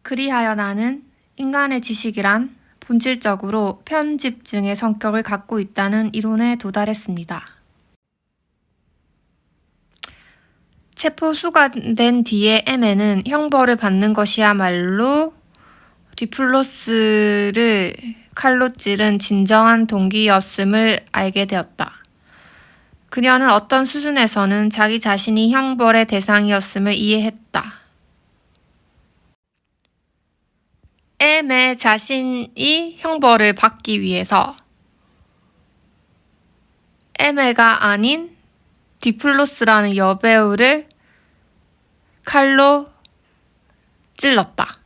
그리하여 나는 인간의 지식이란 본질적으로 편집증의 성격을 갖고 있다는 이론에 도달했습니다. 체포수가 된 뒤에 M에는 형벌을 받는 것이야말로 디플로스를 칼로 찌른 진정한 동기였음을 알게 되었다. 그녀는 어떤 수준에서는 자기 자신이 형벌의 대상이었음을 이해했다. M의 자신이 형벌을 받기 위해서 M가 아닌 디플로스라는 여배우를 칼로 찔렀다.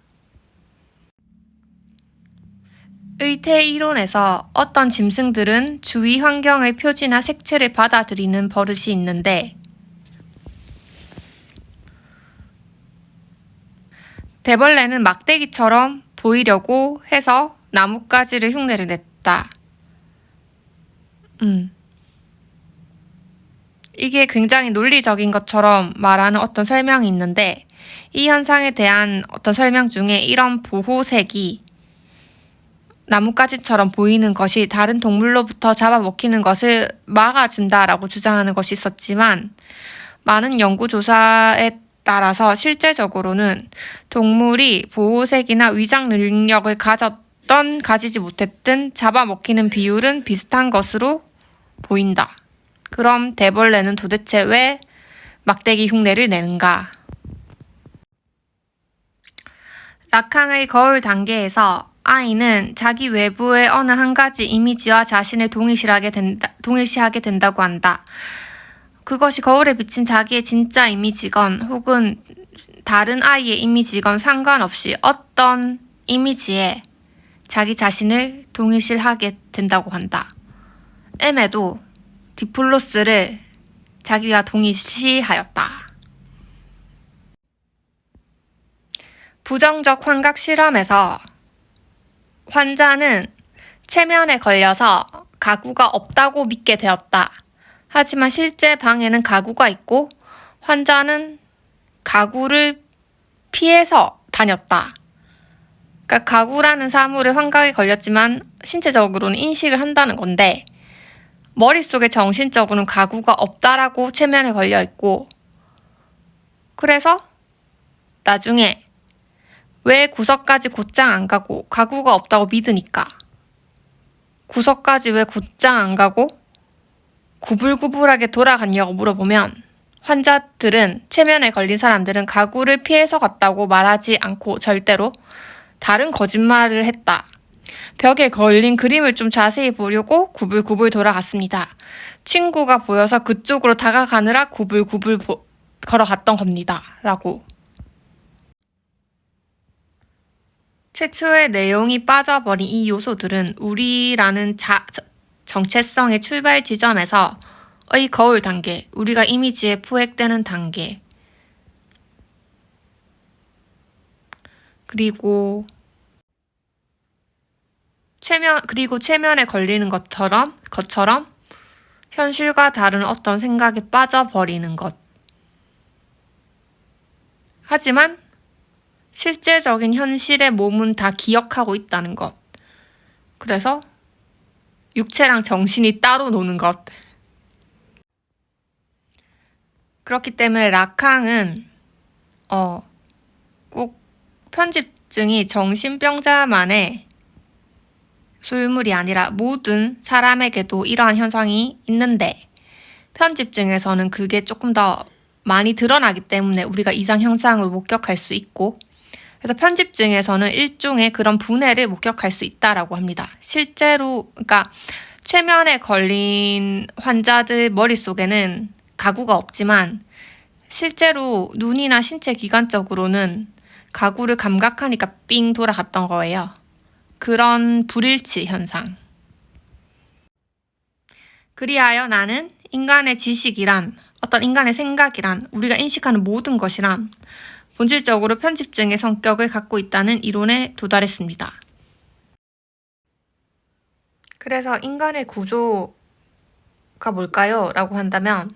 의태 이론에서 어떤 짐승들은 주위 환경의 표지나 색채를 받아들이는 버릇이 있는데 대벌레는 막대기처럼 보이려고 해서 나뭇가지를 흉내를 냈다. 이게 굉장히 논리적인 것처럼 말하는 어떤 설명이 있는데 이 현상에 대한 어떤 설명 중에 이런 보호색이 나뭇가지처럼 보이는 것이 다른 동물로부터 잡아먹히는 것을 막아준다라고 주장하는 것이 있었지만 많은 연구조사에 따라서 실제적으로는 동물이 보호색이나 위장 능력을 가지지 못했든 잡아먹히는 비율은 비슷한 것으로 보인다. 그럼 대벌레는 도대체 왜 막대기 흉내를 내는가? 라캉의 거울 단계에서 아이는 자기 외부의 어느 한 가지 이미지와 자신을 동일시하게 된다고 한다. 그것이 거울에 비친 자기의 진짜 이미지건 혹은 다른 아이의 이미지건 상관없이 어떤 이미지에 자기 자신을 동일시하게 된다고 한다. M에도 디플로스를 자기가 동일시하였다. 부정적 환각 실험에서 환자는 체면에 걸려서 가구가 없다고 믿게 되었다. 하지만 실제 방에는 가구가 있고 환자는 가구를 피해서 다녔다. 그러니까 가구라는 사물에 환각이 걸렸지만 신체적으로는 인식을 한다는 건데 머릿속에 정신적으로는 가구가 없다라고 체면에 걸려 있고 그래서 나중에 왜 구석까지 곧장 안 가고 가구가 없다고 믿으니까 구석까지 왜 곧장 안 가고 구불구불하게 돌아갔냐고 물어보면 환자들은 체면에 걸린 사람들은 가구를 피해서 갔다고 말하지 않고 절대로 다른 거짓말을 했다. 벽에 걸린 그림을 좀 자세히 보려고 구불구불 돌아갔습니다. 친구가 보여서 그쪽으로 다가가느라 구불구불 걸어갔던 겁니다. 라고. 최초의 내용이 빠져버린 이 요소들은 우리라는 정체성의 출발 지점에서의 거울 단계, 우리가 이미지에 포획되는 단계, 그리고 체면에 걸리는 것처럼 현실과 다른 어떤 생각에 빠져버리는 것. 하지만 실제적인 현실의 몸은 다 기억하고 있다는 것. 그래서 육체랑 정신이 따로 노는 것. 그렇기 때문에 라캉은 꼭 편집증이 정신병자만의 소유물이 아니라 모든 사람에게도 이러한 현상이 있는데 편집증에서는 그게 조금 더 많이 드러나기 때문에 우리가 이상 현상을 목격할 수 있고 그래서 편집증에서는 일종의 그런 분해를 목격할 수 있다라고 합니다. 실제로 그러니까 최면에 걸린 환자들 머릿속에는 가구가 없지만 실제로 눈이나 신체 기관적으로는 가구를 감각하니까 삥 돌아갔던 거예요. 그런 불일치 현상. 그리하여 나는 인간의 지식이란 어떤 인간의 생각이란 우리가 인식하는 모든 것이란 본질적으로 편집증의 성격을 갖고 있다는 이론에 도달했습니다. 그래서 인간의 구조가 뭘까요? 라고 한다면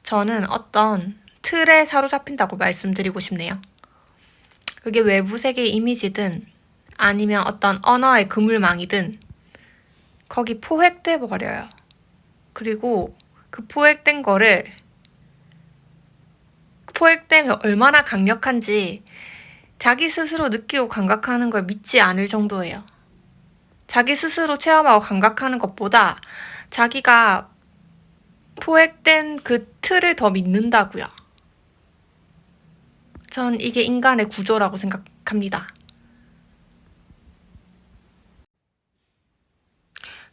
저는 어떤 틀에 사로잡힌다고 말씀드리고 싶네요. 그게 외부 세계의 이미지든 아니면 어떤 언어의 그물망이든 거기 포획돼 버려요. 그리고 그 포획된 거를 포획되면 얼마나 강력한지 자기 스스로 느끼고 감각하는 걸 믿지 않을 정도예요. 자기 스스로 체험하고 감각하는 것보다 자기가 포획된 그 틀을 더 믿는다고요. 전 이게 인간의 구조라고 생각합니다.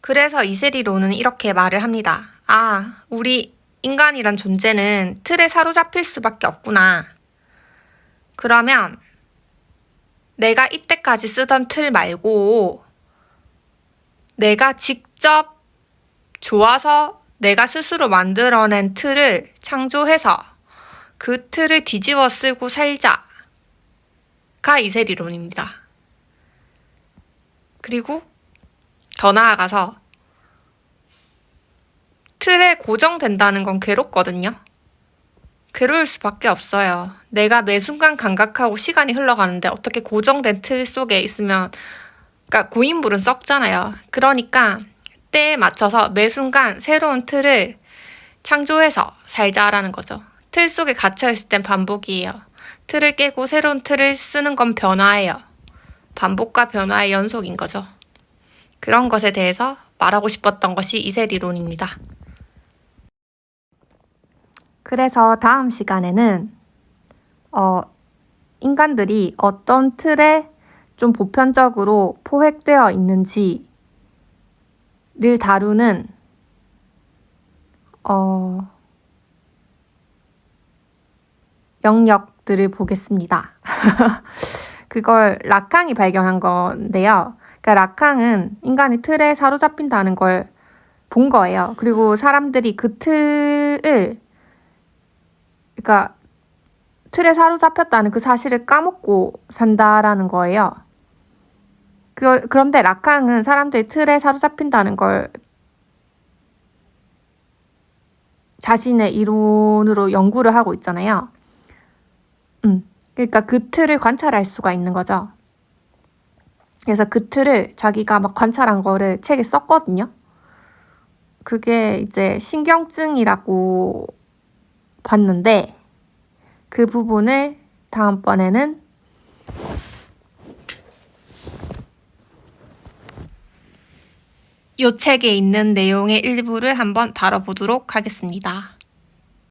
그래서 이세리로는 이렇게 말을 합니다. 아, 우리 인간이란 존재는 틀에 사로잡힐 수밖에 없구나. 그러면 내가 이때까지 쓰던 틀 말고 내가 직접 좋아서 내가 스스로 만들어낸 틀을 창조해서 그 틀을 뒤집어 쓰고 살자가 이세리론입니다. 그리고 더 나아가서 틀에 고정된다는 건 괴롭거든요. 괴로울 수밖에 없어요. 내가 매 순간 감각하고 시간이 흘러가는데 어떻게 고정된 틀 속에 있으면, 그러니까 고인물은 썩잖아요. 그러니까 때에 맞춰서 매 순간 새로운 틀을 창조해서 살자라는 거죠. 틀 속에 갇혀있을 땐 반복이에요. 틀을 깨고 새로운 틀을 쓰는 건 변화예요. 반복과 변화의 연속인 거죠. 그런 것에 대해서 말하고 싶었던 것이 이세리론입니다. 그래서 다음 시간에는 인간들이 어떤 틀에 좀 보편적으로 포획되어 있는지를 다루는 영역들을 보겠습니다. 그걸 라캉이 발견한 건데요. 그러니까 라캉은 인간이 틀에 사로잡힌다는 걸 본 거예요. 그리고 사람들이 그 틀을, 그러니까 틀에 사로잡혔다는 그 사실을 까먹고 산다라는 거예요. 그런데 라캉은 사람들이 틀에 사로잡힌다는 걸 자신의 이론으로 연구를 하고 있잖아요. 그러니까 그 틀을 관찰할 수가 있는 거죠. 그래서 그 틀을 자기가 막 관찰한 거를 책에 썼거든요. 그게 이제 신경증이라고 봤는데 그 부분을 다음번에는 이 책에 있는 내용의 일부를 한번 다뤄보도록 하겠습니다.